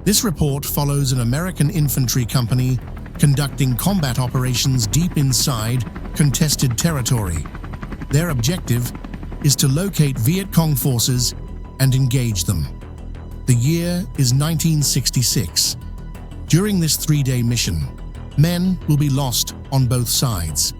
This report follows an American infantry company conducting combat operations deep inside contested territory. Their objective is to locate Viet Cong forces and engage them. The year is 1966. During this three-day mission, men will be lost on both sides.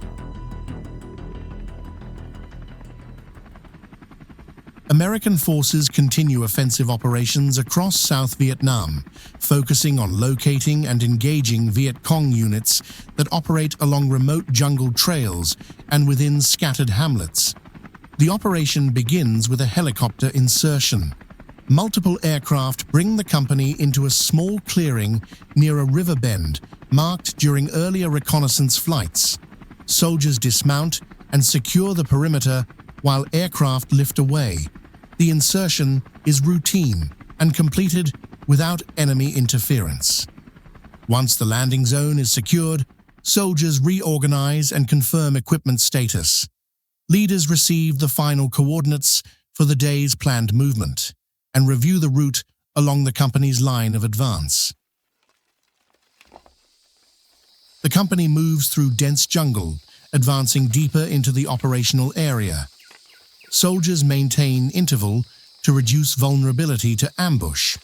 American forces continue offensive operations across South Vietnam, focusing on locating and engaging Viet Cong units that operate along remote jungle trails and within scattered hamlets. The operation begins with a helicopter insertion. Multiple aircraft bring the company into a small clearing near a river bend marked during earlier reconnaissance flights. Soldiers dismount and secure the perimeter while aircraft lift away. The insertion is routine and completed without enemy interference. Once the landing zone is secured, soldiers reorganize and confirm equipment status. Leaders receive the final coordinates for the day's planned movement and review the route along the company's line of advance. The company moves through dense jungle, advancing deeper into the operational area. Soldiers maintain interval to reduce vulnerability to ambush.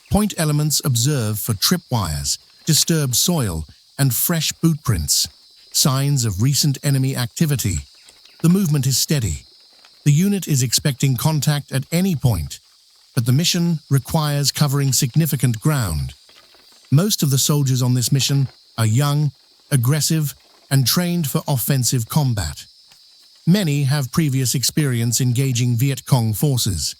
Point elements observe for tripwires, disturbed soil, and fresh boot prints, signs of recent enemy activity. The movement is steady. The unit is expecting contact at any point, but the mission requires covering significant ground. Most of the soldiers on this mission are young, aggressive, and trained for offensive combat. Many have previous experience engaging Viet Cong forces.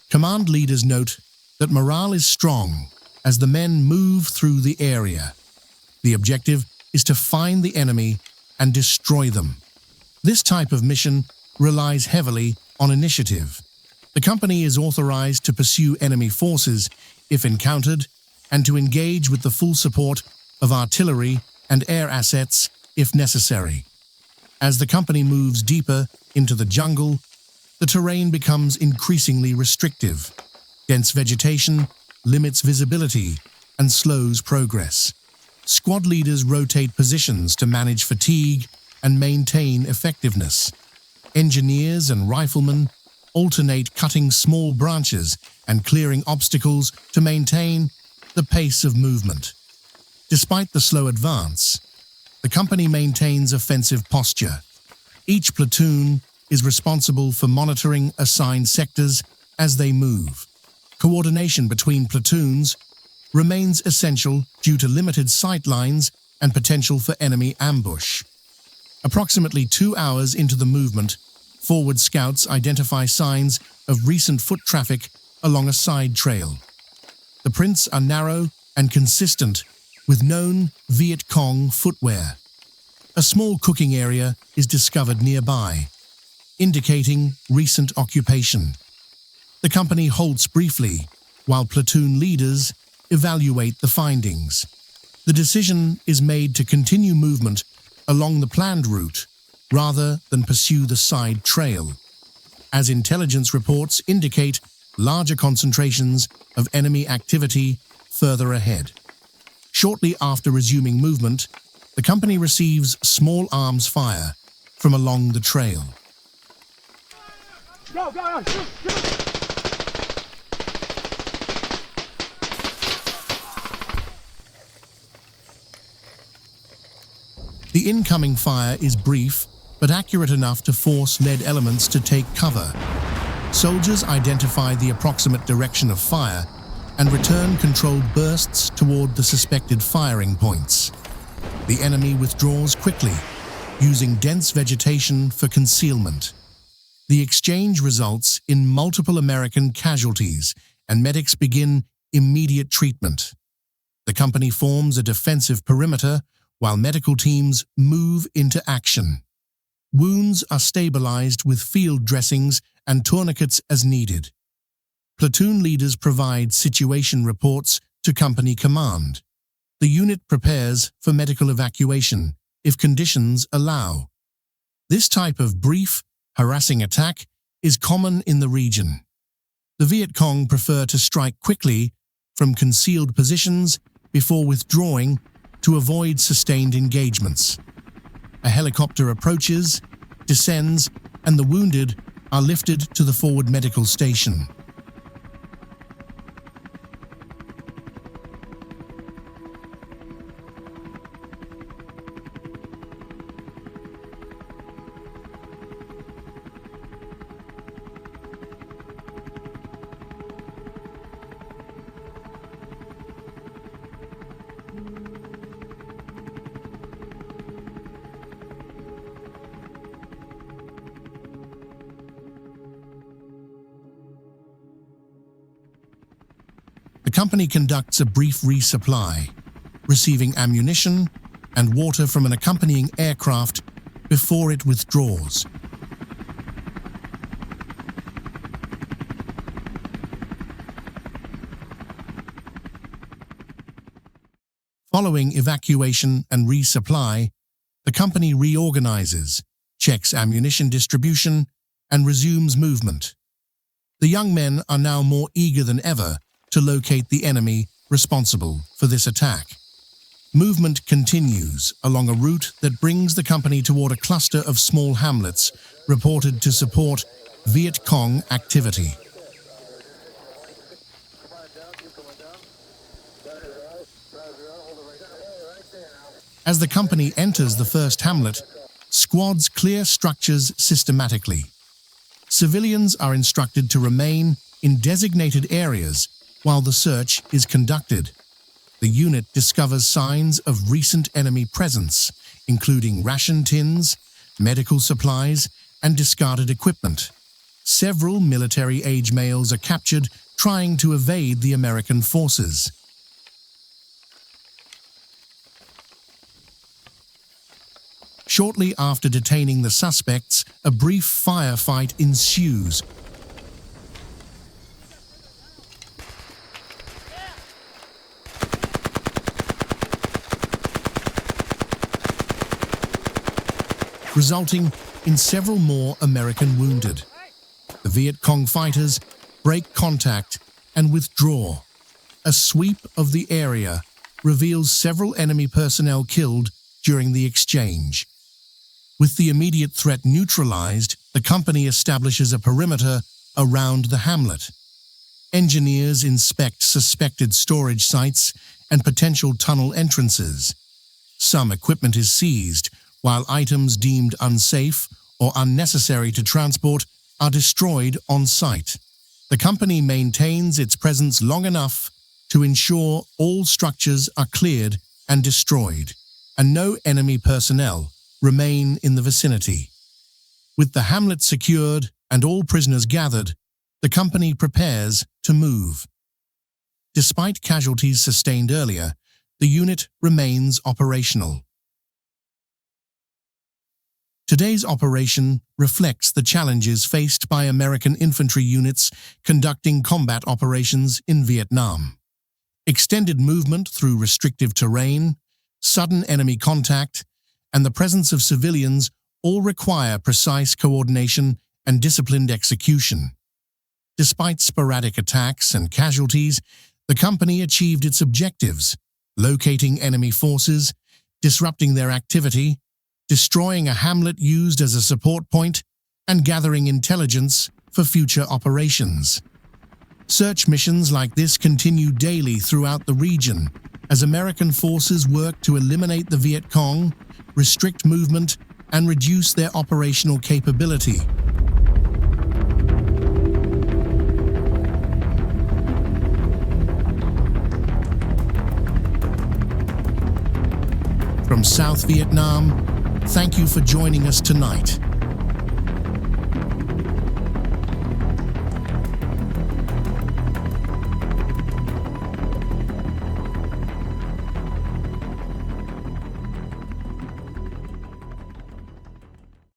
Command leaders note that morale is strong as the men move through the area. The objective is to find the enemy and destroy them. This type of mission relies heavily on initiative. The company is authorized to pursue enemy forces if encountered and to engage with the full support of artillery and air assets if necessary. As the company moves deeper into the jungle, the terrain becomes increasingly restrictive. Dense vegetation limits visibility and slows progress. Squad leaders rotate positions to manage fatigue and maintain effectiveness. Engineers and riflemen alternate cutting small branches and clearing obstacles to maintain the pace of movement. Despite the slow advance, the company maintains offensive posture. Each platoon is responsible for monitoring assigned sectors as they move. Coordination between platoons remains essential due to limited sight lines and potential for enemy ambush. Approximately 2 hours into the movement, forward scouts identify signs of recent foot traffic along a side trail. The prints are narrow and consistent with known Viet Cong footwear. A small cooking area is discovered nearby, indicating recent occupation. The company halts briefly while platoon leaders evaluate the findings. The decision is made to continue movement along the planned route rather than pursue the side trail, as intelligence reports indicate larger concentrations of enemy activity further ahead. Shortly after resuming movement, the company receives small arms fire from along the trail. Go, go, go, shoot. The incoming fire is brief but accurate enough to force lead elements to take cover. Soldiers identify the approximate direction of fire and return controlled bursts toward the suspected firing points. The enemy withdraws quickly, using dense vegetation for concealment. The exchange results in multiple American casualties, and medics begin immediate treatment. The company forms a defensive perimeter while medical teams move into action. Wounds are stabilized with field dressings and tourniquets as needed. Platoon leaders provide situation reports to company command. The unit prepares for medical evacuation if conditions allow. This type of brief, harassing attack is common in the region. The Viet Cong prefer to strike quickly from concealed positions before withdrawing to avoid sustained engagements. A helicopter approaches, descends, and the wounded are lifted to the forward medical station. The company conducts a brief resupply, receiving ammunition and water from an accompanying aircraft before it withdraws. Following evacuation and resupply, the company reorganizes, checks ammunition distribution, and resumes movement. The young men are now more eager than ever to locate the enemy responsible for this attack. Movement continues along a route that brings the company toward a cluster of small hamlets reported to support Viet Cong activity. As the company enters the first hamlet, squads clear structures systematically. Civilians are instructed to remain in designated areas while the search is conducted. The unit discovers signs of recent enemy presence, including ration tins, medical supplies, and discarded equipment. Several military-age males are captured trying to evade the American forces. Shortly after detaining the suspects, a brief firefight ensues. Resulting in several more American wounded. The Viet Cong fighters break contact and withdraw. A sweep of the area reveals several enemy personnel killed during the exchange. With the immediate threat neutralized, the company establishes a perimeter around the hamlet. Engineers inspect suspected storage sites and potential tunnel entrances. Some equipment is seized, while items deemed unsafe or unnecessary to transport are destroyed on site. The company maintains its presence long enough to ensure all structures are cleared and destroyed, and no enemy personnel remain in the vicinity. With the hamlet secured and all prisoners gathered, the company prepares to move. Despite casualties sustained earlier, the unit remains operational. Today's operation reflects the challenges faced by American infantry units conducting combat operations in Vietnam. Extended movement through restrictive terrain, sudden enemy contact, and the presence of civilians all require precise coordination and disciplined execution. Despite sporadic attacks and casualties, the company achieved its objectives, locating enemy forces, disrupting their activity, destroying a hamlet used as a support point, and gathering intelligence for future operations. Search missions like this continue daily throughout the region as American forces work to eliminate the Viet Cong, restrict movement, and reduce their operational capability. From South Vietnam, thank you for joining us tonight.